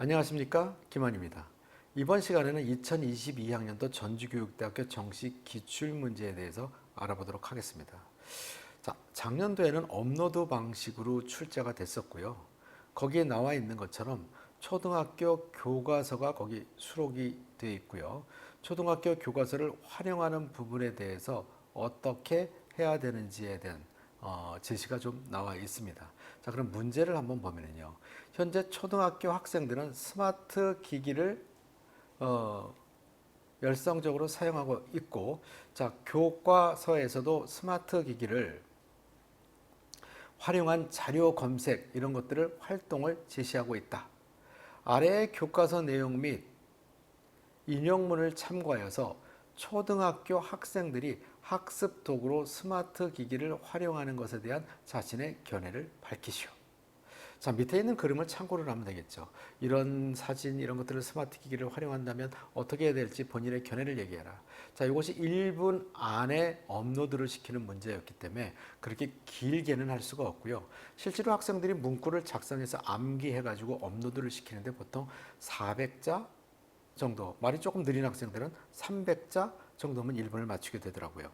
안녕하십니까, 김환입니다. 이번 시간에는 2022학년도 전주교육대학교 정시 기출문제에 대해서 알아보도록 하겠습니다. 자, 작년도에는 업로드 방식으로 출제가 됐었고요. 거기에 나와 있는 것처럼 초등학교 교과서가 거기 수록이 되어 있고요. 초등학교 교과서를 활용하는 부분에 대해서 어떻게 해야 되는지에 대한 제시가 좀 나와 있습니다. 자, 그럼 문제를 한번 보면요. 현재 초등학교 학생들은 스마트 기기를 어, 열성적으로 사용하고 있고, 자, 교과서에서도 스마트 기기를 활용한 자료 검색 이런 것들을 활동을 제시하고 있다. 아래의 교과서 내용 및 인용문을 참고하여서 초등학교 학생들이 학습 도구로 스마트 기기를 활용하는 것에 대한 자신의 견해를 밝히시오. 자, 밑에 있는 그림을 참고를 하면 되겠죠. 이런 사진 이런 것들을 스마트 기기를 활용한다면 어떻게 해야 될지 본인의 견해를 얘기해라. 자, 이것이 1분 안에 업로드를 시키는 문제였기 때문에 그렇게 길게는 할 수가 없고요. 실제로 학생들이 문구를 작성해서 암기해가지고 업로드를 시키는데 보통 400자 정도, 말이 조금 느린 학생들은 300자 정도면 1분을 맞추게 되더라고요.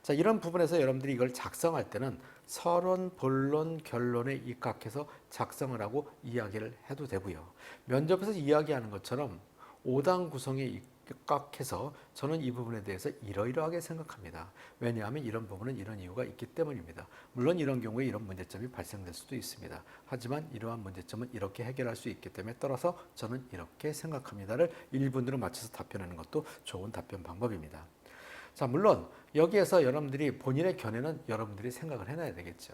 자, 이런 부분에서 여러분들이 이걸 작성할 때는 서론, 본론, 결론에 입각해서 작성을 하고 이야기를 해도 되고요. 면접에서 이야기하는 것처럼 5단 구성에 입각해서 저는 이 부분에 대해서 이러이러하게 생각합니다. 왜냐하면 이런 부분은 이런 이유가 있기 때문입니다. 물론 이런 경우에 이런 문제점이 발생될 수도 있습니다. 하지만 이러한 문제점은 이렇게 해결할 수 있기 때문에 따라서 저는 이렇게 생각합니다를 1분으로 맞춰서 답변하는 것도 좋은 답변 방법입니다. 자, 물론 여기에서 여러분들이 본인의 견해는 여러분들이 생각을 해놔야 되겠죠.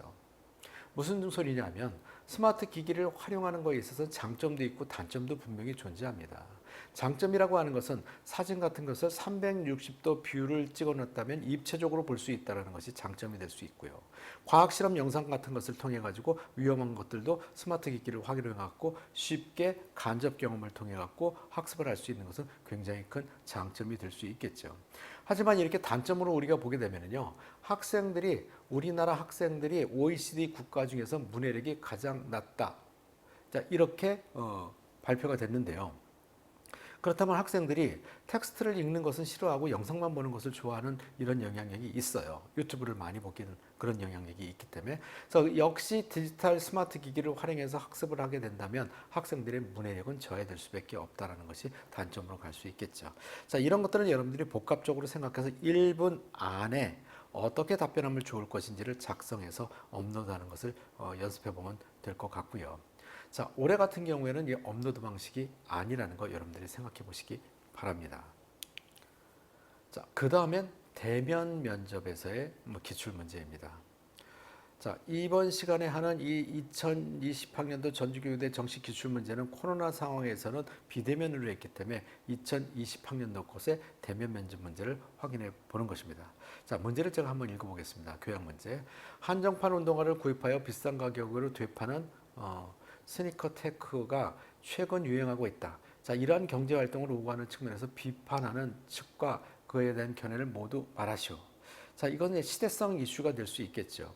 무슨 소리냐면 스마트 기기를 활용하는 것에 있어서 장점도 있고 단점도 분명히 존재합니다. 장점이라고 하는 것은 사진 같은 것을 360도 뷰를 찍어 놨다면 입체적으로 볼 수 있다는 것이 장점이 될 수 있고요. 과학실험 영상 같은 것을 통해 가지고 위험한 것들도 스마트 기기를 활용해 갖고 쉽게 간접 경험을 통해 갖고 학습을 할 수 있는 것은 굉장히 큰 장점이 될 수 있겠죠. 하지만 이렇게 단점으로 우리가 보게 되면요, 우리나라 학생들이 OECD 국가 중에서 문해력이 가장 낮다. 자, 이렇게 발표가 됐는데요. 그렇다면 학생들이 텍스트를 읽는 것은 싫어하고 영상만 보는 것을 좋아하는 이런 영향력이 있어요. 유튜브를 많이 보기는 그런 영향력이 있기 때문에. 그래서 역시 디지털 스마트 기기를 활용해서 학습을 하게 된다면 학생들의 문해력은 저해될 수밖에 없다는 것이 단점으로 갈 수 있겠죠. 자, 이런 것들은 여러분들이 복합적으로 생각해서 1분 안에 어떻게 답변하면 좋을 것인지를 작성해서 업로드하는 것을 연습해 보면 될 것 같고요. 자, 올해 같은 경우에는 이 업로드 방식이 아니라는 거 여러분들이 생각해 보시기 바랍니다. 자, 그 다음엔 대면 면접에서의 기출 문제입니다. 자, 이번 시간에 하는 이 2020학년도 전주교육대 정시 기출 문제는 코로나 상황에서는 비대면으로 했기 때문에 2020학년도 것의 대면 면접 문제를 확인해 보는 것입니다. 자, 문제를 제가 한번 읽어보겠습니다. 교양 문제. 한정판 운동화를 구입하여 비싼 가격으로 되파는 스니커 테크가 최근 유행하고 있다. 자, 이러한 경제 활동을 요구하는 측면에서 비판하는 측과 그에 대한 견해를 모두 말하시오. 자, 이건 시대성 이슈가 될 수 있겠죠.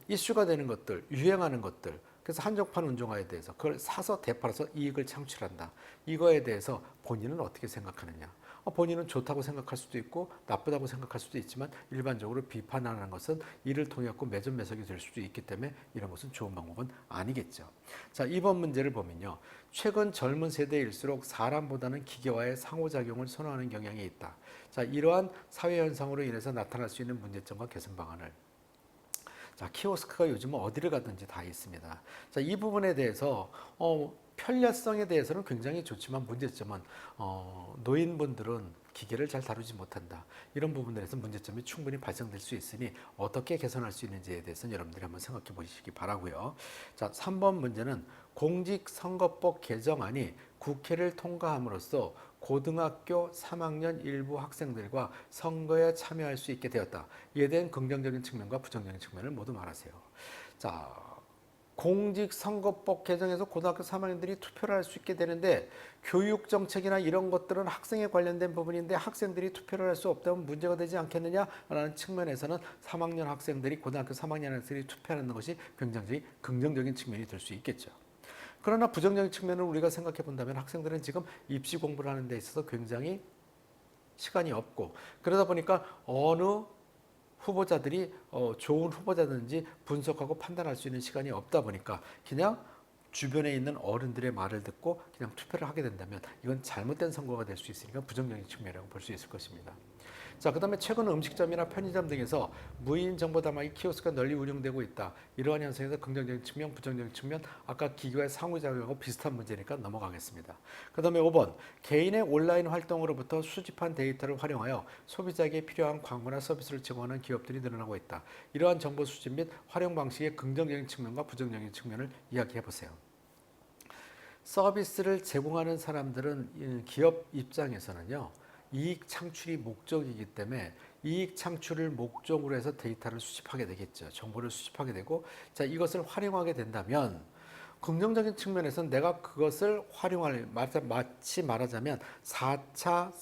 이슈가 되는 것들, 유행하는 것들, 그래서 한정판 운동화에 대해서 그걸 사서 되팔아서 이익을 창출한다. 이거에 대해서 본인은 어떻게 생각하느냐? 본인은 좋다고 생각할 수도 있고 나쁘다고 생각할 수도 있지만 일반적으로 비판하는 것은 이를 통해 갖고 매점매석이 될 수도 있기 때문에 이런 것은 좋은 방법은 아니겠죠. 자, 이번 문제를 보면요. 최근 젊은 세대일수록 사람보다는 기계와의 상호작용을 선호하는 경향이 있다. 자, 이러한 사회 현상으로 인해서 나타날 수 있는 문제점과 개선 방안을. 자, 키오스크가 요즘은 어디를 가든지 다 있습니다. 자, 이 부분에 대해서 편리성에 대해서는 굉장히 좋지만 문제점은 노인분들은 기계를 잘 다루지 못한다. 이런 부분들에서 문제점이 충분히 발생될 수 있으니 어떻게 개선할 수 있는지에 대해서는 여러분들이 한번 생각해 보시기 바라고요. 자, 3번 문제는 공직선거법 개정안이 국회를 통과함으로써 고등학교 3학년 일부 학생들과 선거에 참여할 수 있게 되었다. 이에 대한 긍정적인 측면과 부정적인 측면을 모두 말하세요. 자, 공직선거법 개정에서 고등학교 3학년들이 투표를 할 수 있게 되는데 교육정책이나 이런 것들은 학생에 관련된 부분인데 학생들이 투표를 할 수 없다면 문제가 되지 않겠느냐라는 측면에서는 3학년 학생들이 고등학교 3학년 학생들이 투표하는 것이 굉장히 긍정적인 측면이 될 수 있겠죠. 그러나 부정적인 측면을 우리가 생각해 본다면 학생들은 지금 입시 공부를 하는 데 있어서 굉장히 시간이 없고 그러다 보니까 어느 후보자들이 좋은 후보자든지 분석하고 판단할 수 있는 시간이 없다 보니까 그냥 주변에 있는 어른들의 말을 듣고 그냥 투표를 하게 된다면 이건 잘못된 선거가 될 수 있으니까 부정적인 측면이라고 볼 수 있을 것입니다. 자, 그다음에 최근 음식점이나 편의점 등에서 무인 정보 담화기 키오스크가 널리 운영되고 있다. 이러한 현상에서 긍정적인 측면, 부정적인 측면, 아까 기교의 상호작용하고 비슷한 문제니까 넘어가겠습니다. 그다음에 5번 개인의 온라인 활동으로부터 수집한 데이터를 활용하여 소비자에게 필요한 광고나 서비스를 제공하는 기업들이 늘어나고 있다. 이러한 정보 수집 및 활용 방식의 긍정적인 측면과 부정적인 측면을 이야기해 보세요. 서비스를 제공하는 사람들은 기업 입장에서는요. 이익 창출이 목적이기 때문에 이익 창출을 목적으로 해서 데이터를 수집하게 되겠죠. 정보를 수집하게 되고 자, 이것을 활용하게 된다면 긍정적인 측면에서는 내가 그것을 활용할 마치 말하자면 4차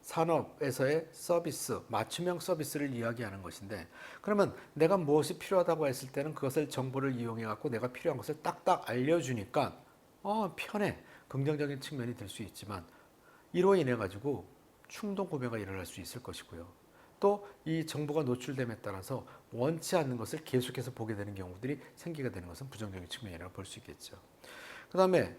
산업에서의 서비스, 맞춤형 서비스를 이야기하는 것인데 그러면 내가 무엇이 필요하다고 했을 때는 그것을 정보를 이용해 갖고 내가 필요한 것을 딱딱 알려주니까 편해. 긍정적인 측면이 될 수 있지만 이로 인해 가지고 충동 구매가 일어날 수 있을 것이고요. 또 이 정보가 노출됨에 따라서 원치 않는 것을 계속해서 보게 되는 경우들이 생기게 되는 것은 부정적인 측면이라고 볼 수 있겠죠. 그 다음에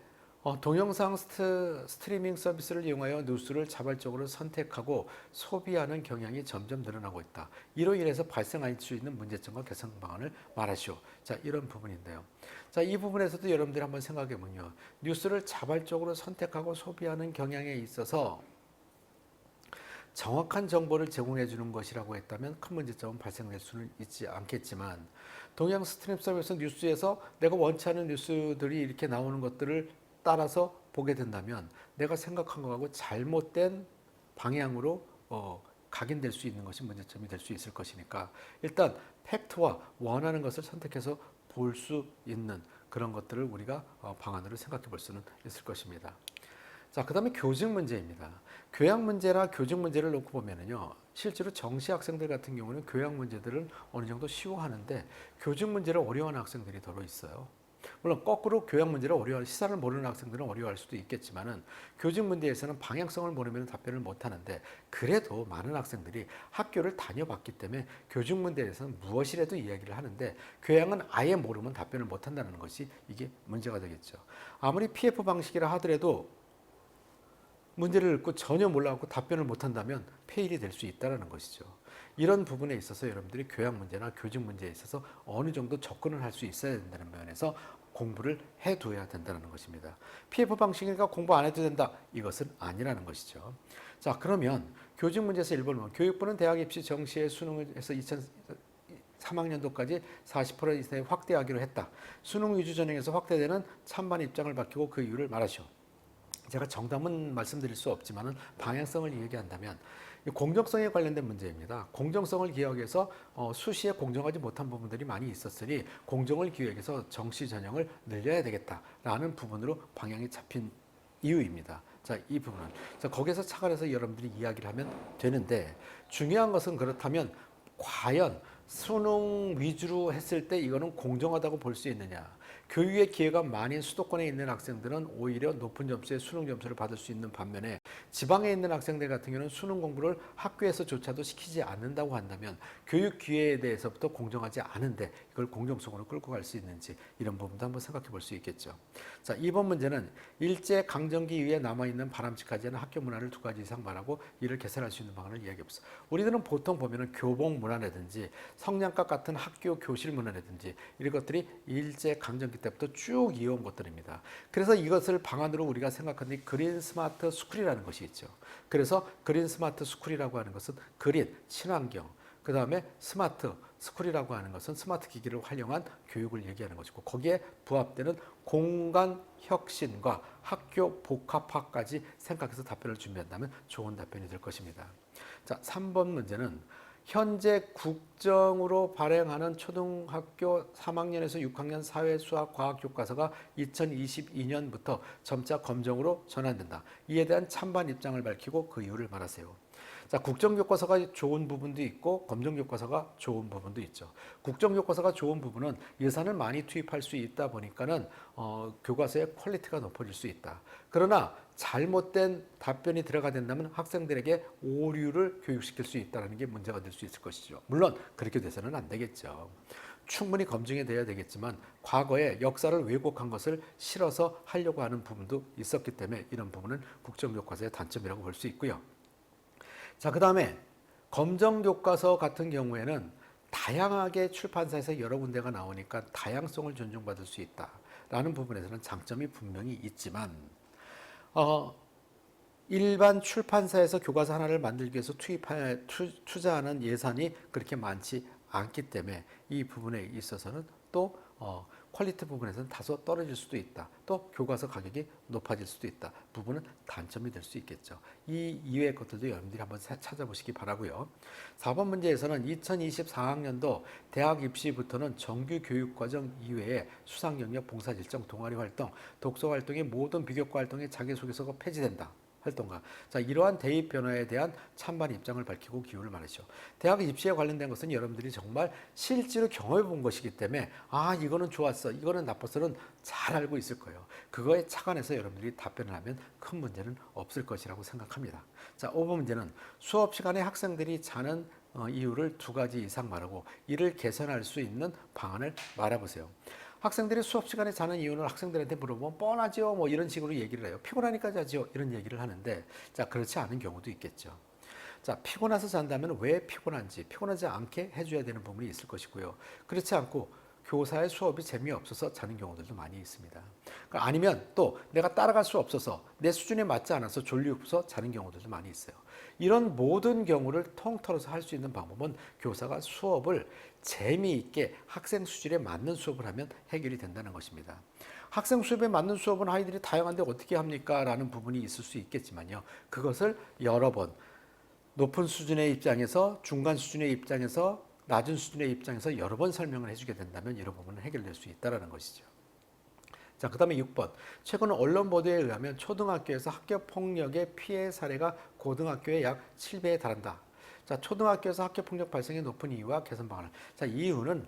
동영상 스트리밍 서비스를 이용하여 뉴스를 자발적으로 선택하고 소비하는 경향이 점점 늘어나고 있다. 이로 인해서 발생할 수 있는 문제점과 개선 방안을 말하시오. 자, 이런 부분인데요. 자, 이 부분에서도 여러분들이 한번 생각해 보면요. 뉴스를 자발적으로 선택하고 소비하는 경향에 있어서 정확한 정보를 제공해 주는 것이라고 했다면 큰 문제점은 발생될 수는 있지 않겠지만 동양 스트림 서비스 뉴스에서 내가 원치 않은 뉴스들이 이렇게 나오는 것들을 따라서 보게 된다면 내가 생각한 것하고 잘못된 방향으로 각인될 수 있는 것이 문제점이 될 수 있을 것이니까 일단 팩트와 원하는 것을 선택해서 볼 수 있는 그런 것들을 우리가 방안으로 생각해 볼 수는 있을 것입니다. 자, 그 다음에 교직 문제입니다. 교양 문제나 교직 문제를 놓고 보면은요, 실제로 정시 학생들 같은 경우는 교양 문제들을 어느 정도 쉬워하는데 교직 문제를 어려워하는 학생들이 더러 있어요. 물론 거꾸로 교양 문제를 시사를 모르는 학생들은 어려워할 수도 있겠지만은 교직 문제에서는 방향성을 모르면 답변을 못 하는데 그래도 많은 학생들이 학교를 다녀봤기 때문에 교직 문제에 대해서는 무엇이라도 이야기를 하는데 교양은 아예 모르면 답변을 못 한다는 것이 이게 문제가 되겠죠. 아무리 PF 방식이라 하더라도 문제를 읽고 전혀 몰라갖고 답변을 못한다면 페일이 될 수 있다는 것이죠. 이런 부분에 있어서 여러분들이 교양 문제나 교직 문제에 있어서 어느 정도 접근을 할 수 있어야 된다는 면에서 공부를 해둬야 된다는 것입니다. PF 방식이니까 공부 안 해도 된다. 이것은 아니라는 것이죠. 자, 그러면 교직 문제에서 1번은 교육부는 대학 입시 정시에 수능을 해서 2003학년도까지 40% 이상에 확대하기로 했다. 수능 위주 전형에서 확대되는 찬반 입장을 밝히고 그 이유를 말하시오. 제가 정답은 말씀드릴 수 없지만 방향성을 얘기한다면 공정성에 관련된 문제입니다. 공정성을 기억해서 수시에 공정하지 못한 부분들이 많이 있었으니 공정을 기획해서 정시 전형을 늘려야 되겠다라는 부분으로 방향이 잡힌 이유입니다. 자, 이 부분은 거기에서 착안해서 여러분들이 이야기를 하면 되는데 중요한 것은 그렇다면 과연 수능 위주로 했을 때 이거는 공정하다고 볼 수 있느냐. 교육의 기회가 많은 수도권에 있는 학생들은 오히려 높은 점수의 수능 점수를 받을 수 있는 반면에 지방에 있는 학생들 같은 경우는 수능 공부를 학교에서조차도 시키지 않는다고 한다면 교육 기회에 대해서부터 공정하지 않은데 이걸 공정성으로 끌고 갈 수 있는지 이런 부분도 한번 생각해 볼 수 있겠죠. 자, 이번 문제는 일제 강점기 이후에 남아있는 바람직하지 않은 학교 문화를 2가지 이상 말하고 이를 개선할 수 있는 방안을 이야기해 보세요. 우리들은 보통 보면은 교복 문화라든지 성냥갑 같은 학교 교실 문화라든지 이런 것들이 일제 강점기 때부터 쭉 이어온 것들입니다. 그래서 이것을 방안으로 우리가 생각하는 그린 스마트 스쿨이라는 것이 있죠. 그래서 그린 스마트 스쿨이라고 하는 것은 그린, 친환경, 그 다음에 스마트 스쿨이라고 하는 것은 스마트 기기를 활용한 교육을 얘기하는 것이고 거기에 부합되는 공간 혁신과 학교 복합화까지 생각해서 답변을 준비한다면 좋은 답변이 될 것입니다. 자, 3번 문제는 현재 국정으로 발행하는 초등학교 3학년에서 6학년 사회, 수학, 과학 교과서가 2022년부터 점차 검정으로 전환된다. 이에 대한 찬반 입장을 밝히고 그 이유를 말하세요. 자, 국정교과서가 좋은 부분도 있고 검정교과서가 좋은 부분도 있죠. 국정교과서가 좋은 부분은 예산을 많이 투입할 수 있다 보니까는 교과서의 퀄리티가 높아질 수 있다. 그러나 잘못된 답변이 들어가 된다면 학생들에게 오류를 교육시킬 수 있다는 게 문제가 될 수 있을 것이죠. 물론 그렇게 돼서는 안 되겠죠. 충분히 검증이 돼야 되겠지만 과거에 역사를 왜곡한 것을 실어서 하려고 하는 부분도 있었기 때문에 이런 부분은 국정교과서의 단점이라고 볼 수 있고요. 자, 그 다음에 검정교과서 같은 경우에는 다양하게 출판사에서 여러 군데가 나오니까 다양성을 존중받을 수 있다라는 부분에서는 장점이 분명히 있지만 일반 출판사에서 교과서 하나를 만들기 위해서 투자하는 예산이 그렇게 많지 않기 때문에 이 부분에 있어서는 또 퀄리티 부분에서는 다소 떨어질 수도 있다. 또 교과서 가격이 높아질 수도 있다. 부분은 단점이 될 수 있겠죠. 이 이외의 것들도 여러분들이 한번 찾아보시기 바라고요. 4번 문제에서는 2024학년도 대학 입시부터는 정규 교육과정 이외에 수상 영역, 봉사질정, 동아리 활동, 독서 활동의 모든 비교과 활동의 자기소개서가 폐지된다. 활동가. 자, 이러한 대입 변화에 대한 찬반 입장을 밝히고 기호를 말하죠. 대학 입시에 관련된 것은 여러분들이 정말 실제로 경험해 본 것이기 때문에 이거는 좋았어, 이거는 나빴어는 잘 알고 있을 거예요. 그거에 착안해서 여러분들이 답변을 하면 큰 문제는 없을 것이라고 생각합니다. 자, 5번 문제는 수업 시간에 학생들이 자는 이유를 2가지 이상 말하고 이를 개선할 수 있는 방안을 말해보세요. 학생들이 수업 시간에 자는 이유는 학생들한테 물어보면 뻔하죠, 뭐 이런 식으로 얘기를 해요. 피곤하니까 자죠, 이런 얘기를 하는데, 자, 그렇지 않은 경우도 있겠죠. 자, 피곤해서 잔다면 왜 피곤한지, 피곤하지 않게 해줘야 되는 부분이 있을 것이고요. 그렇지 않고 교사의 수업이 재미없어서 자는 경우들도 많이 있습니다. 아니면 또 내가 따라갈 수 없어서 내 수준에 맞지 않아서 졸리고서 자는 경우들도 많이 있어요. 이런 모든 경우를 통틀어서 할 수 있는 방법은 교사가 수업을 재미있게 학생 수준에 맞는 수업을 하면 해결이 된다는 것입니다. 학생 수업에 맞는 수업은 아이들이 다양한데 어떻게 합니까? 라는 부분이 있을 수 있겠지만요. 그것을 여러 번 높은 수준의 입장에서, 중간 수준의 입장에서, 낮은 수준의 입장에서 여러 번 설명을 해주게 된다면 이런 부분은 해결될 수 있다는 것이죠. 자, 그 다음에 6번. 최근 언론 보도에 의하면 초등학교에서 학교 폭력의 피해 사례가 고등학교의 약 7배에 달한다. 자, 초등학교에서 학교 폭력 발생이 높은 이유와 개선 방안을. 자, 이유는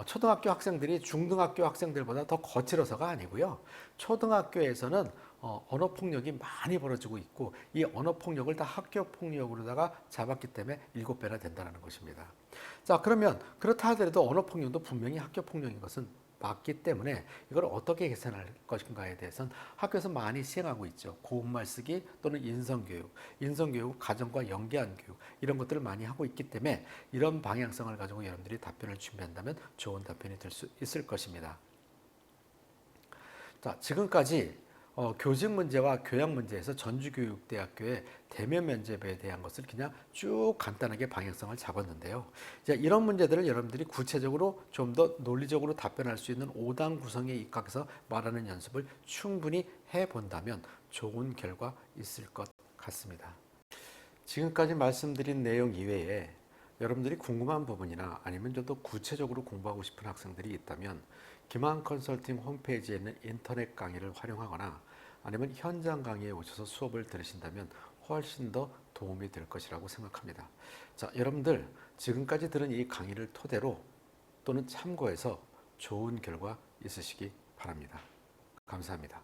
초등학교 학생들이 중등학교 학생들보다 더 거칠어서가 아니고요. 초등학교에서는 언어 폭력이 많이 벌어지고 있고 이 언어 폭력을 다 학교 폭력으로다가 잡았기 때문에 7배나 된다는 것입니다. 자, 그러면 그렇다 하더라도 언어 폭력도 분명히 학교 폭력인 것은 맞기 때문에 이걸 어떻게 개선할 것인가에 대해서는 학교에서 많이 시행하고 있죠. 고운말 쓰기 또는 인성교육, 가정과 연계한 교육 이런 것들을 많이 하고 있기 때문에 이런 방향성을 가지고 여러분들이 답변을 준비한다면 좋은 답변이 될 수 있을 것입니다. 자, 지금까지 교직 문제와 교양 문제에서 전주교육대학교의 대면 면접에 대한 것을 그냥 쭉 간단하게 방향성을 잡았는데요. 이제 이런 문제들을 여러분들이 구체적으로 좀 더 논리적으로 답변할 수 있는 5단 구성에 입각해서 말하는 연습을 충분히 해본다면 좋은 결과 있을 것 같습니다. 지금까지 말씀드린 내용 이외에 여러분들이 궁금한 부분이나 아니면 좀 더 구체적으로 공부하고 싶은 학생들이 있다면 김한 컨설팅 홈페이지에 있는 인터넷 강의를 활용하거나 아니면 현장 강의에 오셔서 수업을 들으신다면 훨씬 더 도움이 될 것이라고 생각합니다. 자, 여러분들 지금까지 들은 이 강의를 토대로 또는 참고해서 좋은 결과 있으시기 바랍니다. 감사합니다.